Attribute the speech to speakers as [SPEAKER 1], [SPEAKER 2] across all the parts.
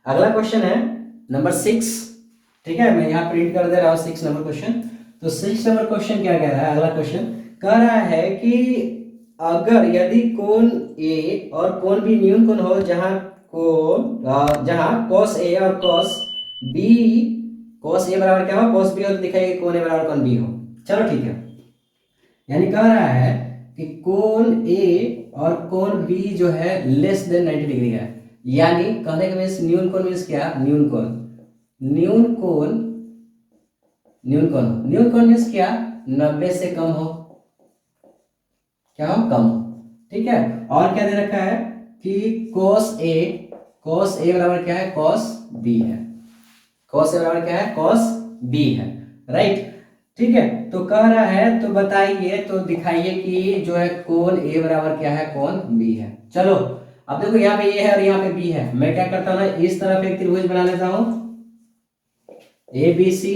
[SPEAKER 1] अगला क्वेश्चन है नंबर 6। ठीक है, मैं यहाँ प्रिंट कर दे रहा हूँ 6 नंबर क्वेश्चन। तो 6 नंबर क्वेश्चन क्या कह रहा है? अगला क्वेश्चन कह रहा है कि अगर यदि कोण ए और कोण बी न्यून कोण हो, जहाँ cos ए और cos बी, cos ए बराबर क्या हो, cos बी हो, तो दिखाइए कोण ए बराबर कोण बी हो। चलो ठीक है, यानी कह रहा है कि कोण ए और कोण बी जो है लेस देन 90 डिग्री है। यानी कहने का मीन्स न्यून कोण मीन्स क्या? न्यून कोण, न्यून कोण, न्यून कोण, न्यून कोण मीन्स क्या? 90 से कम हो, क्या हो? कम हो। ठीक है, और क्या दे रखा है कि cos ए बराबर क्या है? cos b है। cos ए बराबर क्या है? cos b है, राइट। ठीक है, तो कह रहा है तो बताइए, तो दिखाइए कि जो है कोण ए बराबर क्या है? कोण b है। चलो अब देखो, यहाँ पे ए है और यहाँ पे b है। मैं क्या करता हूँ ना, इस तरफ एक त्रिभुज बना लेता हूँ ए बी सी,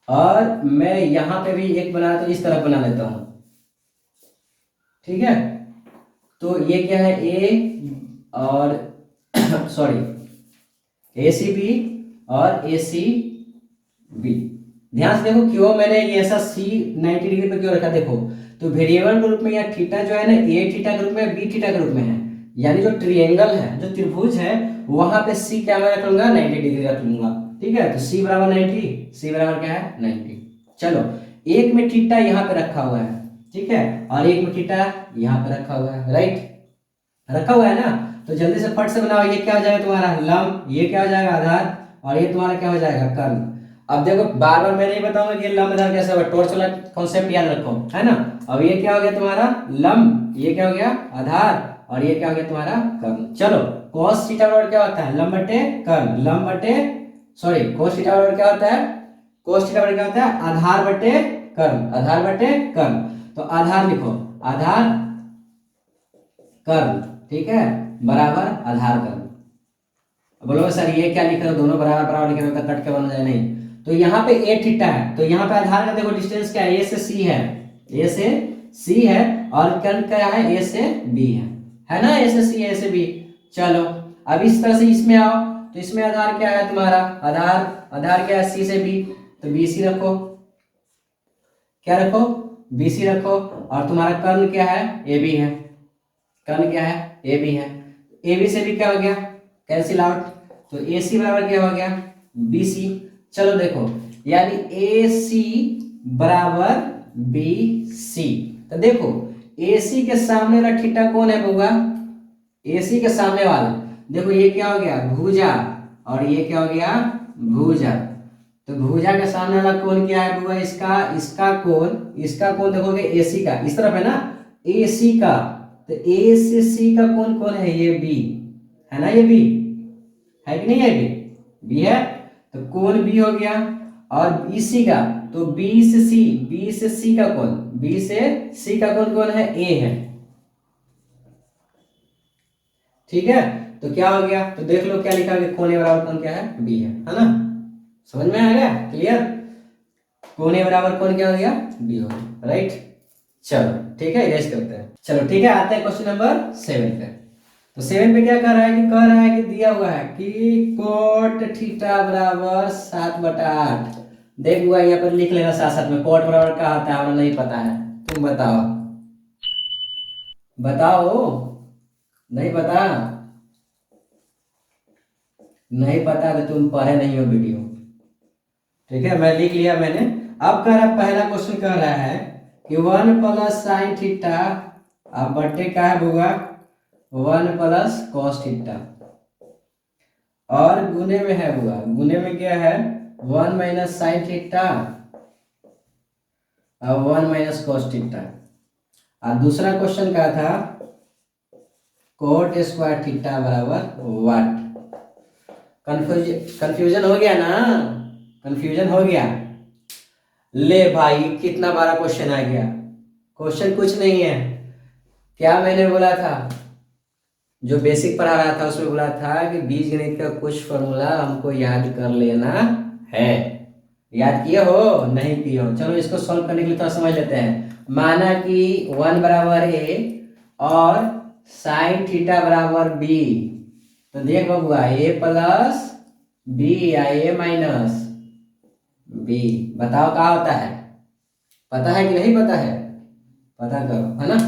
[SPEAKER 1] और मैं यहाँ पे भी एक बना, तो इस तरफ बना लेता हूँ। ठीक है, तो ये क्या है? ए और सॉरी ए सी बी और ए सी बी। ध्यान से देखो क्यों मैंने ये ऐसा सी 90 डिग्री पे क्यों रखा। देखो तो वेरिएबल के रूप में यहाँ थीटा जो है ना, ए थीटा के रूप में, बी थीटा के रूप में है। यानी जो ट्रिएंगल है, जो त्रिभुज है, वहां पे सी क्या मैं रख लूंगा? 90 डिग्री रख लूंगा। ठीक है, तो सी बराबर 90, सी बराबर क्या है? 90। चलो, एक में थीटा यहाँ पे रखा हुआ है, ठीक है, और एक में थीटा यहाँ पे रखा हुआ है, राइट, रखा हुआ है ना। तो जल्दी से फट से बनाओ, ये क्या हो जाएगा तुम्हारा? लंब, ये क्या हो जाएगा? आधार, और ये तुम्हारा क्या हो जाएगा? कर्ण। अब देखो बार बार मैं नहीं बताऊंगा कि लंब आधार कैसे होगा, टॉर्च वाला कॉन्सेप्ट याद रखो, है ना। अब ये क्या हो गया तुम्हारा? लंब, ये क्या हो गया? आधार, और ये क्या हो गया तुम्हारा? कर्ण। चलो, cos थीटा बराबर क्या होता है? लंब बटे कर्ण, लंब बटे सॉरी cos थीटा बराबर क्या होता है? cos थीटा बराबर क्या होता है? आधार बटे कर्ण, आधार बटे कर्ण। तो आधार लिखो, आधार कर्ण, ठीक है, बराबर आधार कर्ण। बोलो सर ये क्या लिख रहे हो? दोनों बराबर बराबर लिख रहे हो तो कट के बन जाए? नहीं, तो यहाँ पे ए थीटा है, तो यहाँ पे आधार का देखो डिस्टेंस क्या है? ए से सी है, ए से सी है, और कर्ण क्या है? ए से बी है ना, ए से सी, ए से बी। चलो अब इस तरह से इसमें आओ, तो इसमें आधार क्या है तुम्हारा? आधार, आधार क्या है? सी से बी, तो बी सी रखो, क्या रखो? बी सी रखो, और तुम्हारा कर्ण क्या है? ए बी है, कर्ण क्या है? ए बी है। ए बी से भी क्या हो गया? कैंसिल आउट, तो ए सी बराबर क्या हो गया? B C. चलो देखो, यानी ए सी बराबर बी सी। तो देखो ए सी के सामने वाला थीटा कौन है बउआ? ए सी के सामने वाला, देखो ये क्या हो गया? भुजा, और ये क्या हो गया? भुजा। तो भुजा के सामने वाला कोण क्या है बउआ? इसका कोण देखोगे ए सी का, इस तरफ है ना, ए सी का, तो ए से सी का कोण कौन है? ये बी है ना, ये बी है कि नहीं है? बी है, तो कोण बी हो गया। और बी सी का, तो बी से सी, बी से सी का कोण, बी से सी का कोण कौन है? ए है, ठीक है। तो क्या हो गया? तो देख लो क्या लिखा है, कोण ए बराबर कोण क्या है? बी है ना। समझ में आ गया? क्लियर? कोण ए बराबर कोण क्या हो गया? बी हो गया, राइट। चलो ठीक है, इरेज करते हैं। चलो ठीक है, आते हैं क्वेश्चन नंबर 7 पे। तो 7 पे क्या कर रहा है कि कह रहा है कि दिया हुआ है कि कोट थीटा बराबर 7/8। देख हुआ, यहाँ पर लिख लेना साथ साथ में, कोट बराबर क्या होता है? हमें नहीं पता है, तुम बताओ, बताओ, नहीं पता? नहीं पता तो तुम पढ़े नहीं हो वीडियो। ठीक है, मैं लिख लिया मैंने। अब कह रहा, पहला क्वेश्चन कह रहा है कि 1 + sin थीटा, अब बट्टे का है बुआ 1 + cos थीटा, और गुने में है बुआ, गुने में क्या है? 1 - sin थीटा और 1 - cos थीटा। और दूसरा क्वेश्चन क्या था? कोट स्क्वायर थीटा बराबर वाट। कंफ्यूजन हो गया ना? कंफ्यूजन हो गया? ले भाई, कितना बड़ा क्वेश्चन आ गया। क्वेश्चन कुछ नहीं है, क्या मैंने बोला था? जो बेसिक पढ़ा रहा था उसमें बोला था कि बीजगणित का कुछ फॉर्मूला हमको याद कर लेना है। याद किए हो? नहीं किए हो? चलो इसको सॉल्व करने के लिए थोड़ा समझ लेते हैं। माना कि 1 बराबर ए और साइन थीटा बराबर बी, तो देख बबुआ ए प्लस बी या ए माइनस बी, बताओ क्या होता है, पता है कि नहीं पता है, पता करो, है ना।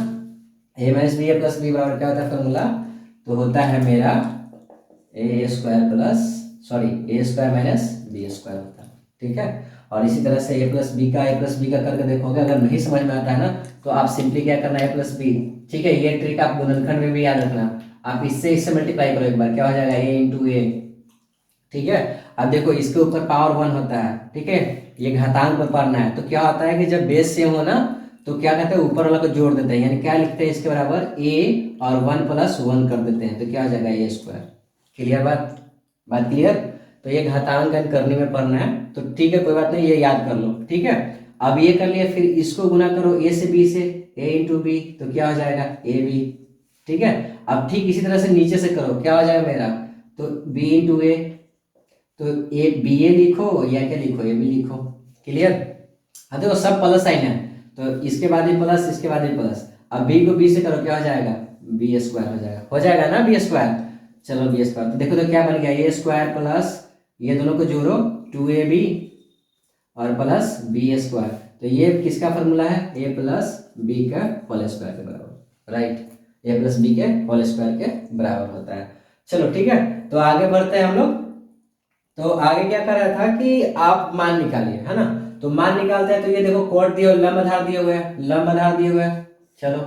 [SPEAKER 1] ए माइनस बी ए प्लस बी बराबर क्या होता है फॉर्मूला, तो होता है मेरा ए स्क्वायर प्लस सॉरी ए स्क्वायर माइनस बी स्क्वायर होता है, ठीक है। और इसी तरह से ए प्लस बी का करके देखोगे, अगर नहीं समझ में आता है ना तो आप सिंपली क्या करना है ए प्लस बी, ठीक है। ये ट्रिक आप गुणनखंड में भी याद रखना, आप इससे मल्टीप्लाई करो एक बार, क्या हो जाएगा ए इंटू ए, ठीक है। अब देखो इसके ऊपर पावर 1 होता है, ठीक है, ये घातांक पर पढ़ना है, तो क्या होता है कि जब बेस सेम हो ना तो क्या कहते हैं ऊपर वाला को जोड़ देते हैं, यानी क्या लिखते हैं इसके बराबर ए और 1 + 1 कर देते हैं, तो क्या हो जाएगा ए स्क्वायर। क्लियर बात क्लियर। तो ये घातांकन करने में पढ़ना है, तो ठीक है कोई बात नहीं, ये याद कर लो, ठीक है। अब ये कर लिया, फिर इसको गुना करो ए से बी से, ए इंटू बी, तो क्या हो जाएगा ए बी, ठीक है। अब ठीक इसी तरह से नीचे से करो, क्या हो जाएगा मेरा, तो बी इंटू ए, तो ए बी ए लिखो या क्या लिखो ए बी लिखो, क्लियर। हाँ देखो सब प्लस साइन है, तो इसके बाद भी प्लस, इसके बाद भी प्लस। अब बी को बी से करो, क्या हो जाएगा बी स्क्वायर हो जाएगा ना बी स्क्वायर। चलो बी स्क्वायर, तो देखो तो क्या बन गया ए स्क्वायर प्लस ये दोनों को जोड़ो 2ab और प्लस बी स्क्वायर, तो ये किसका फॉर्मूला है, ए प्लस बी का होल स्क्वायर के बराबर, राइट, ए प्लस बी के होल स्क्वायर के बराबर होता है। चलो ठीक है, तो आगे बढ़ते हैं हम लोग। तो आगे क्या कर रहा था कि आप मान निकालिए, है ना। तो मान निकालते हैं, तो ये देखो कोट दिए, लंब आधार दिए हुए हैं, लंब आधार दिए हुए हैं। चलो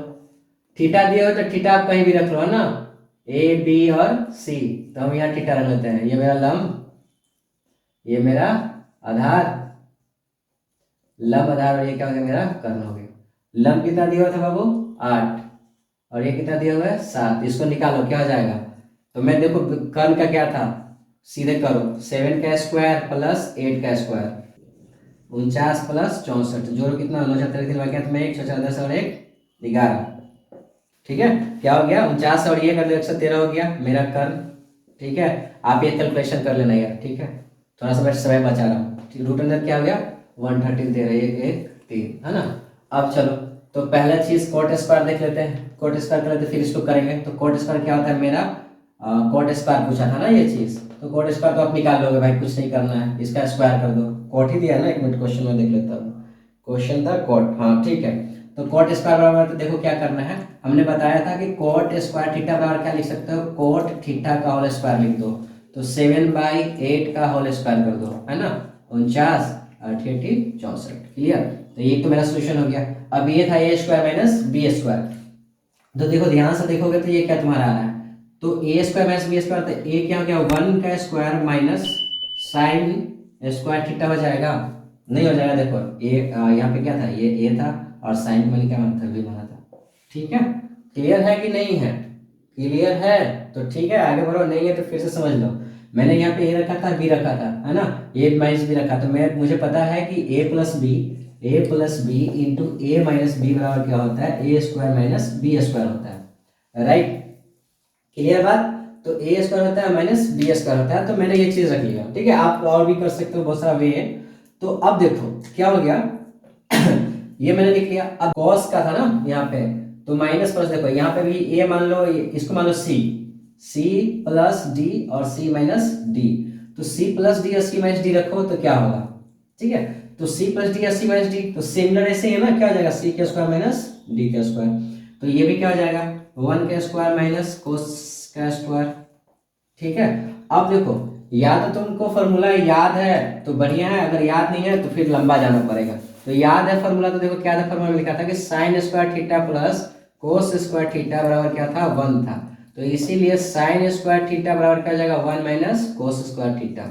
[SPEAKER 1] थीटा दिए हुए, तो थीटा आप कहीं भी रख लो, है ना, ए बी और सी, तो हम यहाँ थीटा रख लेते हैं। ये मेरा लंब, ये मेरा आधार, लंब आधार, और ये क्या हो गया मेरा कर्ण हो गया। लंब कितना दिया हुआ था बाबू 8, और ये कितना दिया हुआ है 7, इसको निकालो क्या हो जाएगा। तो मैं देखो कर्ण का क्या था, सीधे करो 7 का स्क्वायर प्लस 8 का स्क्वायर, 49 प्लस 64, जोड़ो कितना 9 में 1 4 10 और 1 11, ठीक है। क्या हो गया 49 और ये कर लो 113 हो गया मेरा कर्ण, ठीक है। आप ये कैलकुलेशन कर लेना यार, ठीक है, थोड़ा सा मैं समय बचा रहा हूँ। रूट अंदर क्या हो गया 113 13 1 3, है ना। अब चलो तो पहला चीज कोट स्क्वायर देख लेते हैं, कोट स्क्वायर कर लेते हैं, फिर इसको करेंगे। तो कोट स्क्वायर क्या होता है मेरा, कोट स्क्वायर पूछा था ना ये चीज, तो कोट स्क्वायर तो आप निकाल लोगे भाई, कुछ नहीं करना है, इसका स्क्वायर कर दो। कोट ही दिया है ना, एक मिनट क्वेश्चन में देख लेता हूँ, क्वेश्चन था कोट, हाँ ठीक है। तो कोट स्क्वायर बराबर, तो देखो क्या करना है, हमने बताया था कि कोट स्क्वायर थीटा बराबर क्या लिख सकते हो, कोट थीटा का होल स्क्वायर लिख दो, तो 7/8 का होल स्क्वायर कर दो, है ना, 49 8 64, क्लियर। तो ये तो मेरा सोल्यूशन हो गया। अब ये था ए स्क्वायर माइनस बी स्क्वायर, तो देखो ध्यान से देखोगे तो ये क्या तुम्हारा आ रहा है, तो A square minus B square, तो ए क्या हो गया 1 का square minus sine square theta हो जाएगा, नहीं हो जाएगा। देखो ए यहाँ पे क्या था, ये ए था और साइन मैंने क्या माना था बी माना था, ठीक है। क्लियर है कि नहीं है, क्लियर है तो ठीक है आगे बढ़ो, नहीं है तो फिर से समझ लो। मैंने यहाँ पे ए रखा था बी रखा था, है ना, ए माइनस बी रखा, तो मुझे पता है कि ए प्लस बी इंटू ए माइनस बी बराबर क्या होता है, ए स्क्वायर माइनस बी स्क्वायर होता है, राइट। क्लियर बात। तो ए स्क्वायर होता है माइनस बी स्क्वायर होता है, तो मैंने ये चीज रख लिया, ठीक है। आप और भी कर सकते हो, बहुत सारा वे है। तो अब देखो क्या हो गया ये मैंने लिख लिया। अब कॉस का था ना यहाँ पे, तो माइनस प्लस, देखो यहाँ पे भी ए मान लो, इसको मान लो सी प्लस डी और सी माइनस डी, तो सी प्लस डी और सी माइनस डी रखो तो क्या होगा, ठीक है। तो सी प्लस डी और सी माइनस डी, तो सिमिलर ऐसे है ना, क्या हो जाएगा सी का स्क्वायर माइनस डी का स्क्वायर, तो ये भी क्या हो जाएगा 1 का स्क्वायर माइनस कोस का स्क्वायर, ठीक है। अब देखो या तो तुमको फॉर्मूला याद है तो बढ़िया है, अगर याद नहीं है तो फिर लंबा जाना पड़ेगा। तो याद है फॉर्मूला, तो देखो क्या था फॉर्मूला लिखा था कि sine square theta plus cos square theta बराबर क्या था 1 था, तो इसीलिए साइन स्क्वायर थीटा बराबर क्या हो जाएगा 1 minus cos square theta.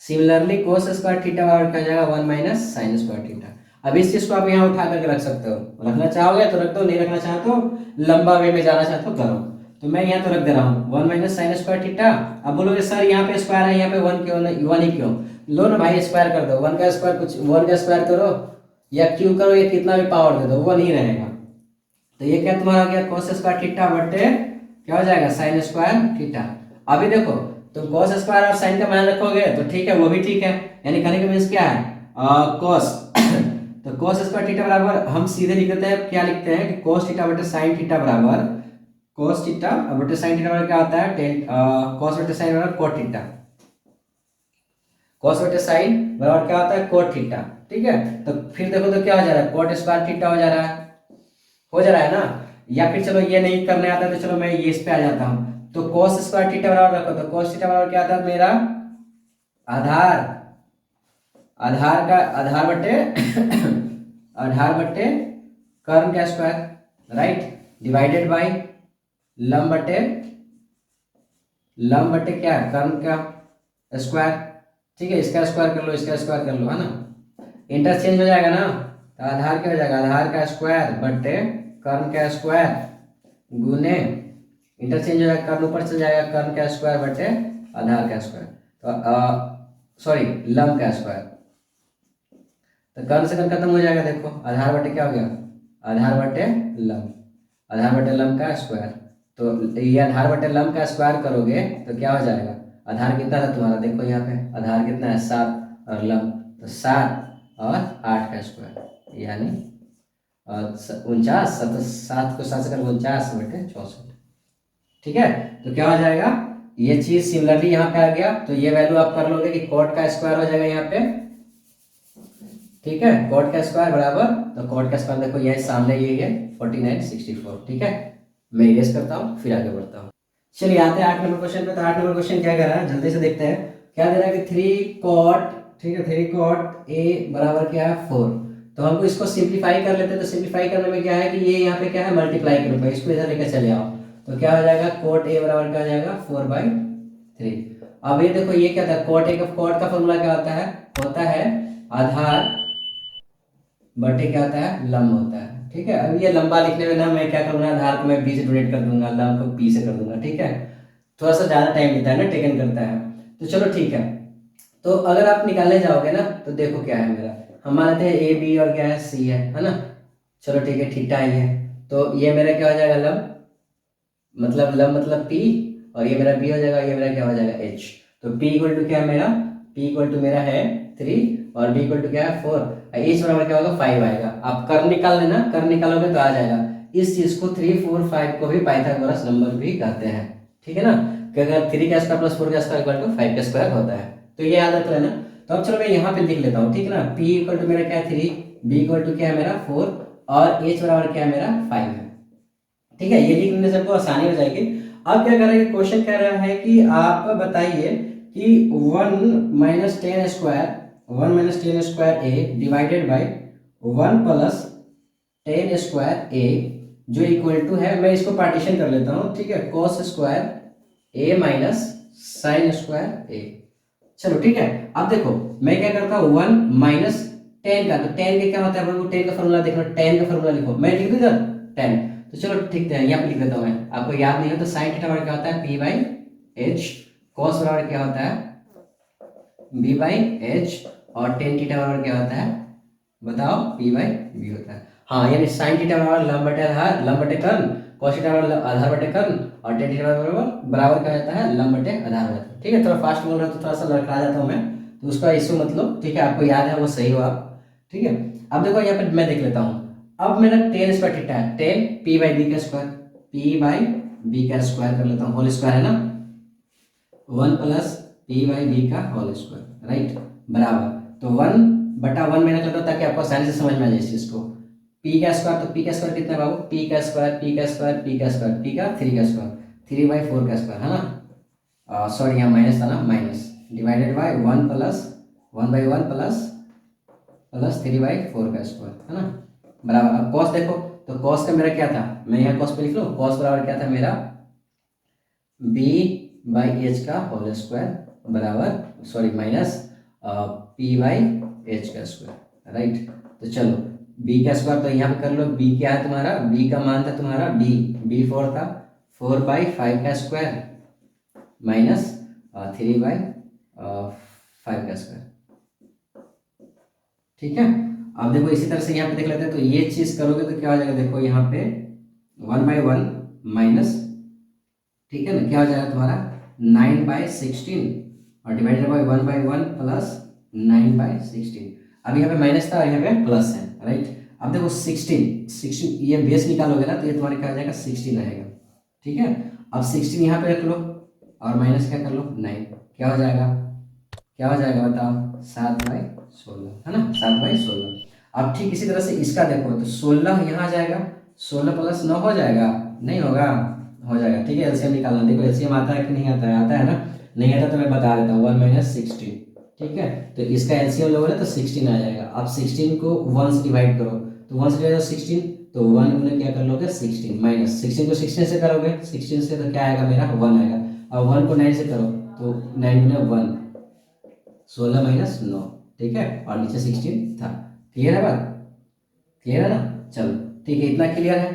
[SPEAKER 1] Similarly cos square theta बराबर क्या हो जाएगा 1 माइनस साइन स्क्वायर थीटा। अब इस चीज को आप यहाँ उठा करके रख सकते हो, रखना चाहोगे तो रख दो, नहीं रखना चाहते तो लंबा वे में जाना चाहते हो करो। तो मैं यहाँ तो रख दे रहा हूँ 1 माइनस साइन स्क्वायर थीटा। अब बोलोगे सर यहाँ पे स्क्वायर है, यहाँ पे 1 क्यों, 1 ही क्यों, लो ना भाई स्क्वायर कर दो, 1 का स्क्वायर कुछ 1 का स्क्वायर करो या क्यों करो, ये कितना भी पावर दे दो 1 ही रहेगा। तो ये क्या तुम्हारा हो गया कोस स्क्वायर थीटा बटे क्या हो जाएगा साइन स्क्वायर थीटा। अभी देखो तुम कोस स्क्वायर और साइन का मान रखोगे तो ठीक है, वो भी ठीक है, यानी कहने का मीन्स क्या है कोस तो कोस स्क्वायर थीटा बराबर हम सीधे लिख देते हैं, क्या लिखते हैं कि कोस थीटा बटे साइन थीटा बराबर cos थीटा अब बटे sin थीटा बराबर क्या होता है टेन cos बटे sin बराबर cot थीटा, cos बटे sin बराबर क्या होता है cot थीटा। ठीक है, तो फिर देखो तो क्या हो जा रहा है cot स्क्वायर थीटा हो जा रहा है, हो जा रहा है ना। या फिर चलो ये नहीं करने आता तो चलो मैं ये इस पे आ जाता हूँ, तो cos स्क्वायर थीटा बराबर रखो, तो cos थीटा बराबर क्या आता है मेरा आधार, आधार का आधार बटे आधार बटे कर्म का स्क्वायर, राइट, डिवाइडेड बाय लंब बटे क्या कर्म का स्क्वायर। ठीक है, इसका स्क्वायर कर लो, इसका स्क्वायर कर लो, है ना, इंटरचेंज हो जाएगा ना, तो आधार क्या हो जाएगा आधार का स्क्वायर बटे कर्म का स्क्वायर गुने इंटरचेंज हो जाएगा, कर्म ऊपर चल जाएगा, कर्म का स्क्वायर बटे आधार का स्क्वायर, तो सॉरी लंब का स्क्वायर, तो कर्म से कर्म खत्म हो जाएगा, देखो आधार बटे क्या हो गया आधार बटे लंब, आधार बटे लंब का स्क्वायर, तो ये आधार बटे लंब का स्क्वायर करोगे तो क्या हो जाएगा, आधार कितना था तुम्हारा, देखो यहाँ पे आधार कितना है 7 और लंब तो 7 और 8 का स्क्वायर यानी 49, 7 को 7 से कर 49 बटे 64। ठीक है, तो क्या हो जाएगा ये चीज सिमिलरली यहाँ पे आ गया, तो ये वैल्यू आप कर लोगे कि कॉट का स्क्वायर हो जाएगा यहाँ पे। ठीक है, कॉट का स्क्वायर बराबर, तो कॉट का स्क्वायर देखो ये सामने ये है 4964। ठीक है, मैं इरेज करता हूँ फिर आगे बढ़ता हूँ। चलिए आते हैं 8 नंबर क्वेश्चन पे। तो 8 नंबर क्वेश्चन क्या कह रहा है जल्दी से देखते हैं, क्या दे रहा है कि 3 कॉट, ठीक है 3 कॉट ए बराबर क्या है 4, तो हमको इसको सिंप्लीफाई कर लेते हैं, तो सिंप्लीफाई करने में क्या है कि ये यहाँ पे क्या है मल्टीप्लाई के रूप में, इसको इधर लेकर चले आओ, तो क्या हो जाएगा कोट ए बराबर क्या हो जाएगा 4/3। अब ये देखो ये क्या था कोट ए का, कोट का फॉर्मूला क्या होता है आधार बटे क्या होता है लंब होता है। ठीक है, अब ये लंबा लिखने में ना मैं क्या करूंगा आधार को मैं बी से डोनेट कर दूंगा, लंब को पी से कर दूंगा। ठीक है, थोड़ा सा ज्यादा टाइम लेता है ना, टेकन करता है, तो चलो ठीक है। तो अगर आप निकालने जाओगे ना तो देखो क्या है मेरा, हम मानते हैं ए बी और क्या है सी है ना, चलो ठीक है थीटा ही है, तो ये मेरा क्या हो जाएगा लंब मतलब P, और ये मेरा B हो जाएगा, ये मेरा क्या हो जाएगा H। तो P इक्वल टू क्या है मेरा, P इक्वल टू मेरा है 3 और B इक्वल टू क्या है 4, H बराबर क्या होगा 5 आएगा। आप कर्व निकाल लेना, कर्व निकालोगे तो आ जाएगा। इस चीज को 3 4 5 को भी पाइथागोरस नंबर भी कहते हैं। ठीक है ना, कि अगर 3 का स्क्वायर प्लस 4 का स्क्वायर इक्वल टू 5 का स्क्वायर होता है, तो ये याद रख लेना। तो अब चलो मैं यहाँ पे लिख लेता हूँ। ठीक है ना, P इक्वल टू मेरा क्या है 3, B इक्वल टू क्या है मेरा 4 और H बराबर क्या है मेरा 5 है। ठीक है, ये लिखने से आपको आसानी हो जाएगी। अब क्या कर रहा है क्वेश्चन कह रहा है कि आप बताइए कि 1 - 10 square A divided by 1 + 10 square A जो इक्वल टू है, मैं इसको पार्टीशन कर लेता हूँ। ठीक है, cos स्क्वायर ए माइनस साइन स्क्वायर ए। चलो ठीक है, अब देखो मैं क्या करता हूँ 1 - 10 का, तो 10 के क्या होता है 10 का फॉर्मूला देखो, 10 का फॉर्मूला लिखो, मैं लिख दूँ इधर 10, तो चलो ठीक है यहाँ पे लिख देता हूँ मैं, आपको याद नहीं हो तो साइन थीटा बराबर क्या होता है P/H, cos बराबर क्या होता है B/H और tan थीटा बराबर क्या होता है बताओ P/B होता है। हाँ, यानी साइन थीटा बराबर लंब बटे आधार, लंब बटे कर्ण, cos थीटा बराबर आधार बटे कर्ण और tan थीटा बराबर क्या होता है लंब बटे आधार हो जाता है। ठीक है, थोड़ा फास्ट बोल रहा हूँ तो थोड़ा सा लड़खड़ा जाता हूँ मैं, तो उसका इशू मतलब ठीक है आपको याद है वो सही हो आप। ठीक है, अब देखो यहाँ पे मैं देख लेता हूँ, अब मेरा tan स्क्वायर थीटा है, tan P/B का स्क्वायर, P/B का स्क्वायर कर लेता हूँ, होल स्क्वायर है ना, 1 + P/B का होल स्क्वायर, राइट, बराबर, तो 1/1 मैंने कर दिया ताकि आपको आसानी से समझ में आ जाए इस चीज को। P का स्क्वायर, तो P का स्क्वायर कितना है बाबू, P का स्क्वायर P का स्क्वायर P का स्क्वायर P का 3 का स्क्वायर 3/4 का स्क्वायर है ना, सॉरी यहाँ माइनस था ना, माइनस डिवाइडेड बाय 1 + 1/1 प्लस 3/4 का स्क्वायर है ना, बराबर। अब cos देखो, तो cos का मेरा क्या था, मैं यहाँ cos पे लिख लूँ, cos बराबर क्या था मेरा B/H का होल स्क्वायर बराबर सॉरी माइनस P/H का स्क्वायर, राइट। तो चलो B का स्क्वायर तो यहाँ पे कर लो, B क्या है तुम्हारा, B का मान था तुम्हारा B 4 था, 4/5 का स्क्वायर माइनस 3/5 का स्क्वायर। ठीक है, अब देखो इसी तरह से यहाँ पे देख लेते हैं, तो ये चीज करोगे तो क्या हो जाएगा, देखो यहाँ पे 1/1 माइनस, ठीक है ना, क्या हो जाएगा तुम्हारा 9/16 और डिवाइडेड बाय 1/1 प्लस 9/16। अब यहाँ पे माइनस था और यहाँ पे प्लस है, राइट। अब देखो 16 ये बेस निकालोगे ना तो ये तुम्हारे क्या हो जाएगा 16 रहेगा, ठीक है। अब 16 यहाँ पे रख लो और माइनस क्या कर लो 9, क्या हो जाएगा, क्या हो जाएगा बताओ, 7/16 है ना, 7/16। अब ठीक इसी तरह से इसका देखो तो 16 यहाँ आ जाएगा, 16 + 9 हो जाएगा, नहीं होगा, हो जाएगा। ठीक है, एलसीएम निकालना, देखो एलसीएम आता है कि नहीं आता है, आता है ना, नहीं आता तो मैं बता देता हूँ, 1 - 16। ठीक है, तो इसका एलसीएम लोगे तो 16 आ जाएगा। अब 16 को 1 से डिवाइड करो, तो 1 से डिवाइड 16 तो 1 गुने क्या कर लोगे 16, माइनस 16 को 16 से करोगे, 16 से तो क्या आएगा मेरा 1 आएगा। अब 1 को 9 से करो तो 9 गुने 1, 16 - 9। ठीक है, और नीचे 16 था। क्लियर है बात, क्लियर है ना, चलो ठीक है, इतना क्लियर है।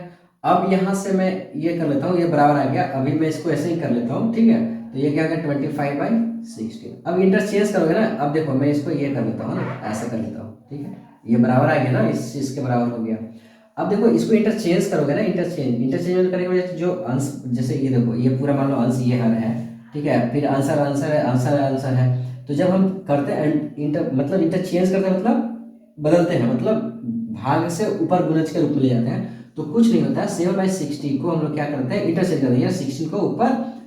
[SPEAKER 1] अब यहाँ से मैं ये कर लेता हूँ, ये बराबर आ गया, अभी मैं इसको ऐसे ही कर लेता हूँ। ठीक है, तो ये क्या हो गया 25/16। अब इंटरचेंज करोगे ना, अब देखो मैं इसको ये कर लेता हूँ ना, ऐसे कर लेता हूँ। ठीक है, ये बराबर आ गया ना, इस चीज के बराबर हो गया। अब देखो इसको इंटरचेंज करोगे ना, इंटरचेंज करने की वजह से जो अंश, जैसे ये देखो ये पूरा मान लो अंश ये हर है, ठीक है, फिर आंसर आंसर है, आंसर आंसर है। तो जब हम करते हैं मतलब इंटरचेंज करते हैं, मतलब बदलते हैं, मतलब भाग से ऊपर गुणज के रूप में ले जाते हैं, तो कुछ नहीं होता है। 7/60 को हम लोग क्या करते हैं, इंटरचेंज करते हैं, 16 को ऊपर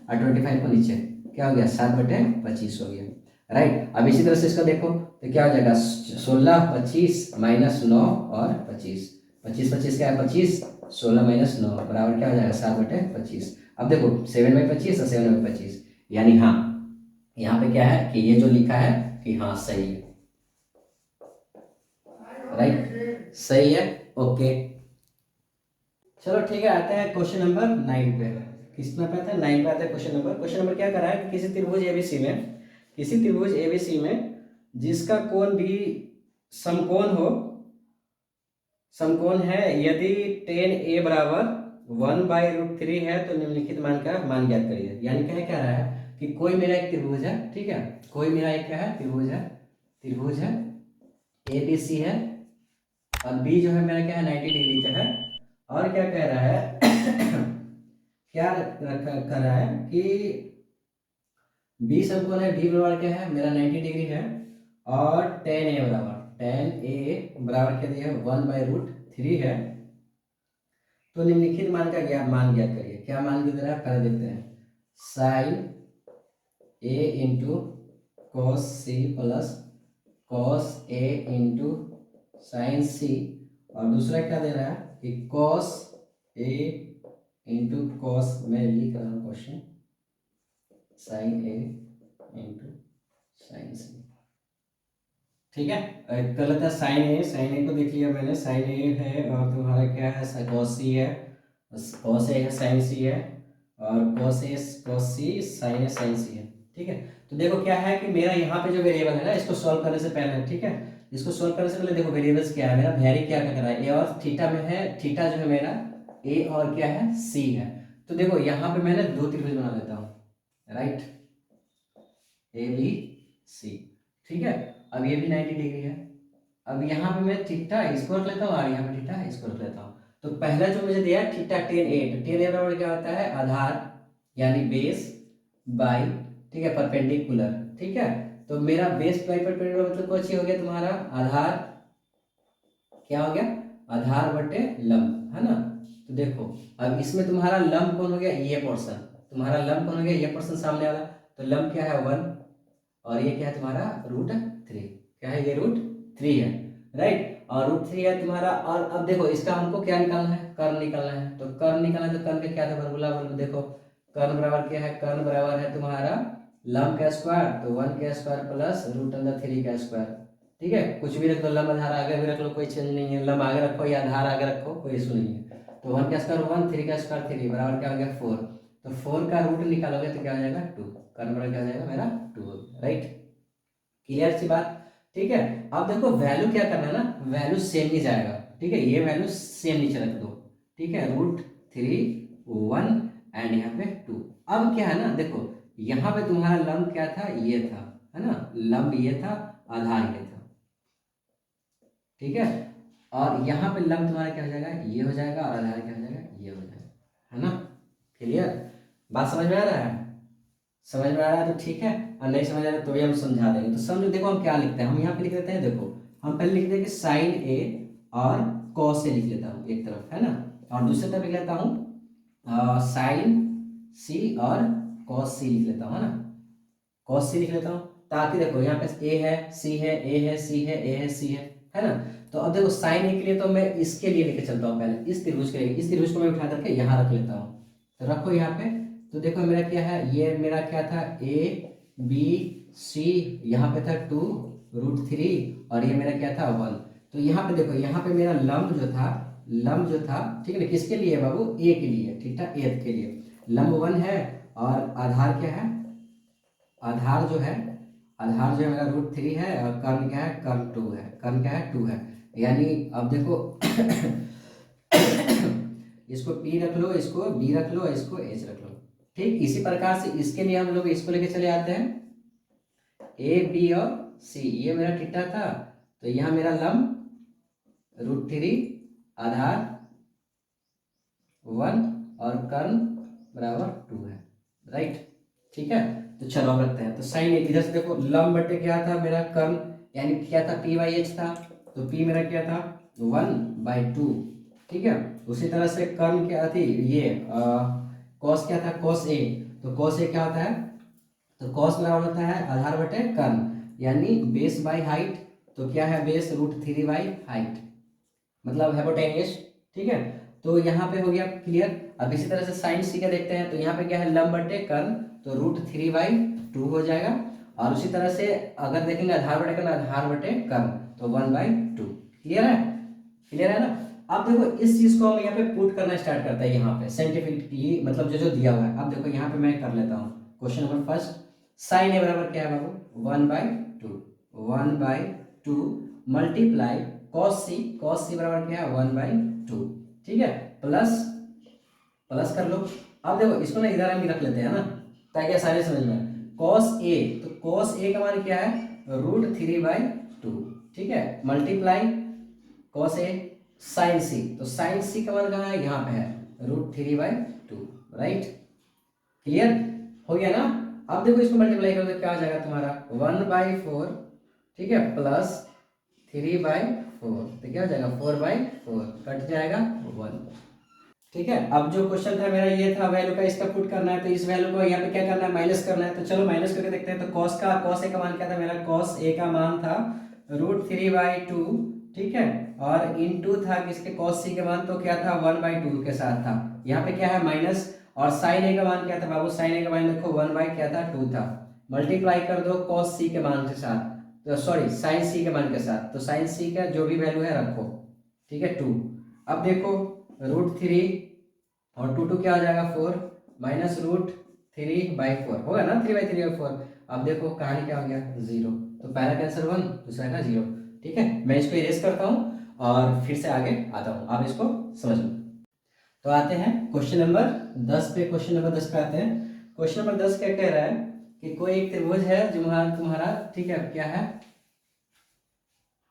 [SPEAKER 1] और 25 को नीचे, क्या हो गया 7/25 हो गया। राइट, अब इसी तरह से इसका देखो तो क्या हो जाएगा 16, 25 -9 और 25, 25 25 क्या है 25, 16 - 9 बराबर क्या हो जाएगा 7/25। अब देखो 7/25 और 7/25, यानी हाँ यहाँ पे क्या है कि ये जो लिखा है कि हाँ सही है, राइट, सही है, ओके। चलो ठीक है, आते हैं क्वेश्चन नंबर 9 पे। किस पे आता है 9 पे आता है क्वेश्चन नंबर क्या कर रहा है कि किसी त्रिभुज एबीसी में, किसी त्रिभुज एबीसी में जिसका कोण भी समकोण हो, समकोण है, यदि tan A बराबर 1/√3 है तो निम्नलिखित मान का मान ज्ञात करिए। यानी क्या कह रहा है कि कोई मेरा एक त्रिभुज है, ठीक है, कोई मेरा एक क्या है त्रिभुज है, त्रिभुज है एबीसी है, और बी जो है मेरा क्या है 90 डिग्री का है, और क्या कह रहा है क्या कर रहा है कि बी समकोण है, बी बराबर क्या है मेरा 90 डिग्री है, और tan ए बराबर क्या दिया है 1/√3 है। तो निम्नलिखित मान का मान ज्ञात करिए। क्या मान दे रहा है पहले देखते हैं, sin A into cos C plus cos A into sin C, और दूसरा क्या दे रहा है कि कॉस ए इंटू कॉस, मैं लिख रहा हूँ question, sign A into sin सी। ठीक है, कर लेता है साइन ए को देख लिया मैंने, साइन ए है और तुम्हारा क्या है कॉस सी है, कॉस ए है साइन सी है, और cos A cos C sign सी है। ठीक है, तो देखो क्या है कि मेरा यहाँ पे जो वेरिएबल है ना, इसको सॉल्व करने से पहले, ठीक है, इसको सॉल्व करने से पहले देखो वेरिएबल्स क्या है मेरा, वेरी क्या कर रहा है ए और थीटा में है, थीटा जो है मेरा ए और क्या है सी है। तो देखो यहाँ पे मैंने दो त्रिभुज बना लेता हूँ, राइट, ए बी सी। ठीक है, अब ये भी 90 डिग्री है, अब यहाँ पे मैं थीटा इसको रख लेता हूँ और यहाँ पे थीटा इसको रख लेता हूँ। तो पहला जो मुझे दिया है थीटा tan A, तो tan A बराबर क्या होता है आधार, यानी बेस बाई, ठीक है, परपेंडिकुलर। ठीक है, तो मेरा बेस बाई परपेंडिकुलर मतलब कुछ ही हो गया तुम्हारा आधार, क्या हो गया आधार बटे लंब, है ना। तो देखो अब इसमें तुम्हारा लंब कौन हो गया, ये पोर्शन तुम्हारा लंब कौन हो गया, ये पोर्शन सामने वाला, तो लंब क्या है 1, और ये क्या है तुम्हारा √3, क्या है ये √3 है, राइट, और √3 है तुम्हारा। और अब देखो इसका हमको क्या निकालना है, कर्ण निकालना है, तो कर्ण निकालना है, तो कर्ण का क्या था वर्गमूला, देखो कर्ण बराबर क्या है, कर्ण बराबर है तुम्हारा लंब का स्क्वायर, तो 1 का स्क्वायर प्लस √3 का स्क्वायर। ठीक है, कुछ भी रख लो, लंब आधार आगे भी रख लो, कोई चेंज नहीं है, लंब आगे रखो या आधार आगे रखो, कोई इशू नहीं है। तो 1 का स्क्वायर 1, 3 का स्क्वायर 3 बराबर क्या हो गया 4, तो 4 का रूट निकालोगे तो क्या हो जाएगा 2, कर्ण बराबर क्या हो जाएगा मेरा 2, राइट, क्लियर सी बात। ठीक है, अब देखो वैल्यू क्या करना है ना, वैल्यू सेम ही जाएगा, ठीक है, ये वैल्यू सेम नीचे रख दो, ठीक है, √3 1 एंड यहाँ पे 2। अब क्या है ना देखो यहाँ पे तुम्हारा लंब क्या था, ये था, है ना, लंब ये था, आधार ये था, ठीक है, और यहाँ पे लंब तुम्हारा क्या हो जाएगा, ये हो जाएगा, और आधार क्या हो जाएगा, ये हो जाएगा, है ना, क्लियर, बात समझ में आ रहा है, समझ में आ रहा है तो ठीक है, और नहीं समझ आ रहा है तो भी हम समझा देंगे। तो समझो देखो हम क्या लिखते हैं, हम यहाँ पे लिख देते हैं, देखो हम पहले लिख देंगे साइन ए और कॉस ए लिख लेता हूँ एक तरफ, है ना, और दूसरी तरफ लिख लेता हूँ साइन सी और कॉस सी लिख लेता हूँ, है ना, कॉस सी लिख लेता हूँ, ताकि देखो यहाँ पे ए है, सी है, ए है, सी है, ए है, सी है ना। तो अब देखो साइन ए के लिए तो मैं इसके लिए लेके चलता हूँ, पहले इस त्रिभुज के लिए, इस त्रिभुज को मैं उठा करके यहाँ रख लेता हूँ। तो रखो यहाँ पे। तो देखो मेरा क्या है, ये मेरा क्या था, ए बी सी, यहाँ पे था 2√3 और ये मेरा क्या था 1। तो यहाँ पे देखो, यहाँ पे मेरा लंब जो था, ठीक है ना, किसके लिए बाबू, ए के लिए, ठीक है, ए के लिए लंब 1 है और आधार क्या है, आधार जो है मेरा √3 है और कर्ण क्या है, कर्ण 2 है, कर्ण क्या है 2 है। यानी अब देखो इसको P रख लो, इसको B रख लो, इसको H रख लो, ठीक। इसी प्रकार से इसके लिए हम लोग इसको लेके चले आते हैं, A B और C, ये मेरा थीटा था, तो यहाँ मेरा लंब √3, आधार 1 और कर्ण बराबर 2 है, राइट, ठीक है। तो चलो अब रखते हैं। तो साइन इधर से देखो, लंब बटे क्या था मेरा, कर्ण, यानी क्या था, P/H था, तो P मेरा क्या था 1/2, ठीक है। उसी तरह से कर्ण क्या थी, ये कॉस क्या था, कॉस ए, तो कॉस ए क्या होता है, तो कॉस बराबर होता है आधार बटे कर्ण, यानी बेस बाई हाइट, तो क्या है बेस √3/हाइट, मतलब हाइपोटेन्यूस, ठीक है। तो यहाँ पे हो गया क्लियर। अब इसी तरह से साइन सी का देखते हैं, तो यहाँ पे क्या है, लंब बटे कर्ण, तो √3/2 हो जाएगा। और उसी तरह से अगर देखेंगे आधार बटे कर्ण, आधार बटे कर्ण, तो 1/2, क्लियर है, क्लियर है ना। अब देखो इस चीज को हम यहाँ पे पुट करना स्टार्ट करते हैं, यहाँ पे साइंटिफिकली, मतलब जो दिया हुआ है। अब देखो यहाँ पे मैं कर लेता हूँ क्वेश्चन नंबर फर्स्ट, साइन ए बराबर क्या है बाबू, 1/2 मल्टीप्लाई कॉस सी बराबर क्या है 1/2, ठीक है, प्लस कर लो। अब देखो इसको ना इधर हम रख लेते हैं ना, ताकि आसानी समझ में। कॉस ए, तो कॉस ए का मान क्या है, √3/2, ठीक है, मल्टीप्लाई कॉस ए साइन सी, तो साइन सी का मान कहाँ है, यहाँ पे है √3/2, राइट, क्लियर हो गया ना। अब देखो इसको मल्टीप्लाई करो तो क्या हो जाएगा तुम्हारा 1/4, ठीक है, प्लस 3/4, तो क्या हो जाएगा 4/4, कट जाएगा 1, ठीक है। अब जो क्वेश्चन था मेरा ये था, वैल्यू का इसका पुट करना है, तो इस वैल्यू को यहाँ पे क्या करना है, माइनस करना है। तो चलो माइनस करके देखते हैं। तो कॉस ए का मान क्या था मेरा, कॉस ए का मान था √3/2, ठीक है, और इनटू था किसके, कॉस सी के मान, तो क्या था 1/2 के साथ था, यहाँ पे क्या है माइनस। और साइन ए का मान क्या था बाबू, साइन ए का मान देखो 1/2 था, मल्टीप्लाई कर दो कॉस सी के मान के साथ, तो सॉरी साइन सी के मान के साथ, तो साइन सी का जो भी वैल्यू है रखो, ठीक है 2। अब देखो √3 और 2 क्या हो जाएगा 4, माइनस √3/4 होगा ना, 3/3/4। अब देखो कहानी क्या हो गया 0, तो पहला का आंसर 1, दूसरा का 0, ठीक है। मैं इसको इरेज करता हूँ और फिर से आगे आता हूँ, आप इसको समझ लो। तो आते हैं क्वेश्चन नंबर 10 पे, क्वेश्चन नंबर 10 पे आते हैं। क्वेश्चन नंबर 10 क्या कह रहा है कि कोई एक त्रिभुज है जो तुम्हारा, ठीक है, क्या है,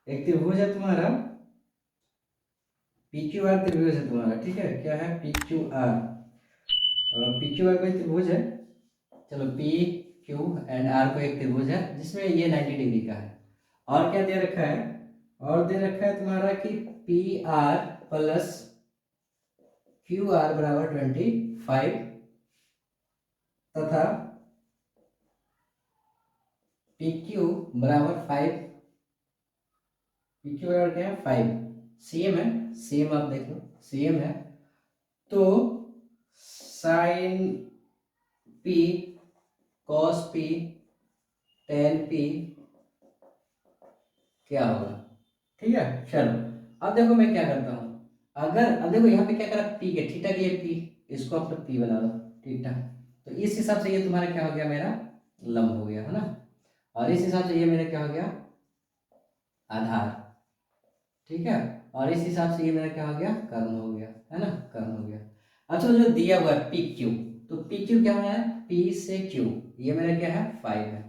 [SPEAKER 1] एक त्रिभुज है तुम्हारा PQR त्रिभुज है तुम्हारा, ठीक है, क्या है PQR, PQR कोई त्रिभुज है, चलो P Q एंड R को एक त्रिभुज है जिसमें ये 90 डिग्री का है। और क्या दे रखा है, और दे रखा है तुम्हारा कि PR प्लस QR बराबर 25 तथा PQ बराबर 5, PQ बराबर क्या है 5, सेम है, सेम आप देख लो सेम है। तो sine P cos P tan P क्या होगा, ठीक है। चलो अब देखो मैं क्या करता हूँ, अगर अब देखो यहाँ पे क्या करा, P के थीटा के लिए P, इसको आप लोग P बना दो, थीटा, तो इस हिसाब से ये तुम्हारा क्या हो गया, मेरा लंब हो गया, है ना। और इस हिसाब से ये मेरा क्या हो गया, आधार, ठीक है। और इस हिसाब से ये मेरा क्या हो गया, कर्ण हो गया, है ना, कर्ण हो गया। अच्छा जो दिया हुआ है PQ, तो PQ क्या है, P से Q, ये मेरा क्या है 5 है,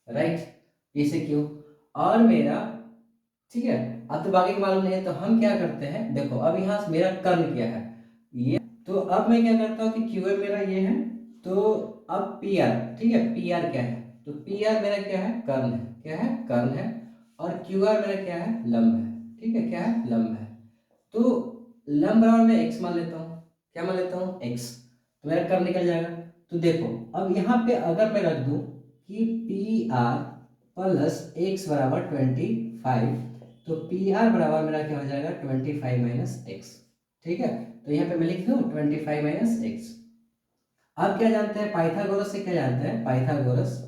[SPEAKER 1] राइट, P से Q, और मेरा, ठीक है। अब तो बाकी मालूम नहीं है, तो हम क्या करते हैं, देखो अब यहाँ से मेरा कर्ण क्या है ये, तो अब मैं क्या करता हूँ कि QM मेरा ये है, तो अब PR, ठीक है, PR क्या है, तो PR मेरा क्या है, कर्ण है, क्या है, कर्ण है, और QR मेरा क्या है, लंब है, ठीक है, क्या है, लंब है। तो लंब बराबर मैं x मान लेता हूँ, क्या मान लेता हूँ x, तो मेरा कर्ण निकल जाएगा। तो देखो अब यहाँ पे अगर मैं रख दूं कि पी आर प्लस एक्स बराबर 25, तो पी आर बराबर मेरा क्या हो जाएगा 25 माइनस एक्स। ठीक है, तो यहाँ पे मैं लिख दूं 25 माइनस एक्स। अब क्या जानते हैं पाइथागोरस से, क्या जानते हैं पाइथागोरस,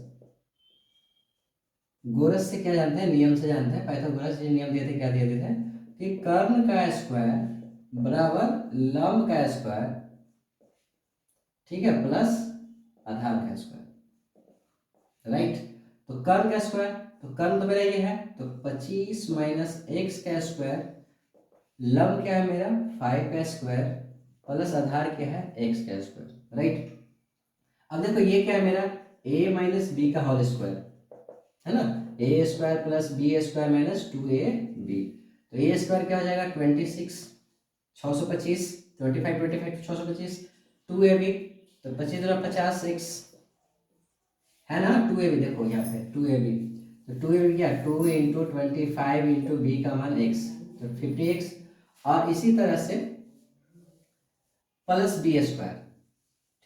[SPEAKER 1] गोरस से क्या जानते हैं, नियम से जानते हैं। पाइथागोरस जो नियम दिए थे, क्या दिए थे कि कर्ण का स्क्वायर बराबर लंब का स्क्वायर, ठीक है, प्लस आधार का स्क्वायर, राइट। तो कर्ण का स्क्वायर, तो कर्ण तो मेरा ये है, तो 25 माइनस एक्स का स्क्वायर, लंब क्या है मेरा 5 का स्क्वायर, प्लस आधार क्या है एक्स का स्क्वायर, राइट। अब देखो ये क्या है मेरा a माइनस बी का होल स्क्वायर, है ना, A square plus B square minus 2ab। तो ए स्क्वायर क्या हो जाएगा 26, 625, 25 25 625, 2ab, तो 25 दूना 50 x, है ना, 2ab देखो यहाँ पे 2ab, तो 2ab क्या 2 इंटू 25 इंटू बी का मान x, तो 50x, और इसी तरह से प्लस बी स्क्वायर,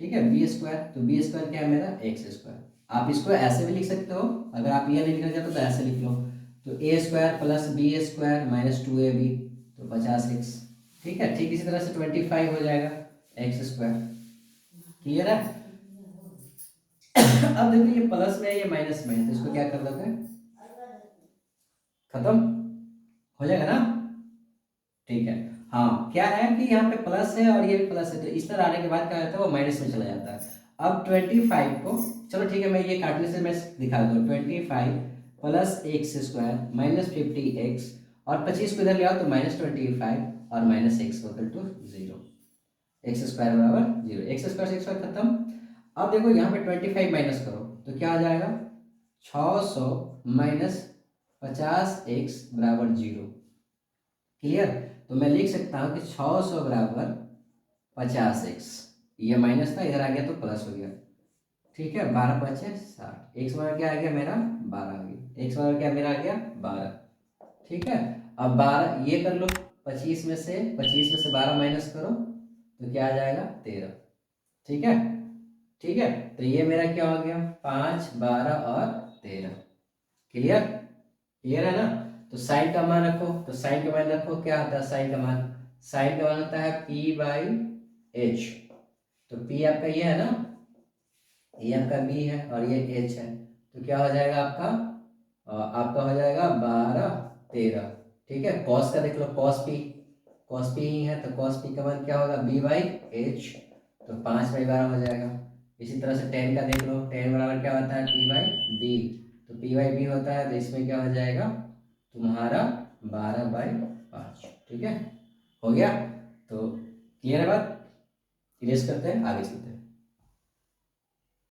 [SPEAKER 1] ठीक है, बी स्क्वायर, तो बी स्क्वायर क्या है मेरा एक्स स्क्वायर। आप इसको ऐसे भी लिख सकते हो, अगर आप ये नहीं लिखना चाहते तो ऐसे लिख लो, तो A square plus B square minus 2ab, तो 50x, ठीक है। ठीक इसी तरह से 25 हो जाएगा एक्स स्क्वायर, क्लियर है। अब देखो ये प्लस में है ये माइनस में है, तो इसको क्या कर दोगे खत्म हो जाएगा ना, ठीक है। हाँ क्या है कि यहाँ पे प्लस है और ये भी प्लस है, तो इस तरह आने के बाद क्या होता है वो माइनस में चला जाता है। अब 25 को, चलो ठीक है, मैं ये काटने से मैं दिखा दूँ, 25 plus x square minus 50x, और 25 को इधर ले आओ तो माइनस 25 और minus x equal to 0, x square बराबर 0, एक्स स्क्वायर से एक्स स्क्वायर खत्म। अब देखो यहाँ पे 25 माइनस करो तो क्या आ जाएगा 600 माइनस 50x बराबर 0, क्लियर। तो मैं लिख सकता हूँ कि 600 बराबर 50x, ये माइनस था इधर आ गया तो प्लस हो गया, ठीक है, 12 5 60, एक्स बराबर क्या आ गया मेरा 12 आ गया, एक्स बराबर क्या मेरा आ गया 12, ठीक है। अब 12 ये कर लो, 25 में से 12 माइनस करो तो क्या आ जाएगा 13, ठीक है, ठीक है। तो ये मेरा क्या हो गया 5 12 और 13, क्लियर, क्लियर है ना। तो साइन का मान रखो, तो साइन का मान रखो, क्या आता है साइन का मान, साइन का मान होता है p बाई एच, तो p आपका ये है ना, ये आपका b है और ये h है, तो क्या हो जाएगा आपका आपका हो जाएगा 12 13, ठीक है। कॉस का देख लो, कॉस p ही है, तो कॉस p का मान क्या होगा b बाई एच, तो 5/12 हो जाएगा। इसी तरह से टेन का देख लो, टेन बराबर क्या होता है p बाई बी, तो p बाई बी होता है, तो इसमें क्या हो जाएगा तुम्हारा 12/5, ठीक है, हो गया। तो क्लियर है बात, इरेज करते हैं आगे चलते हैं।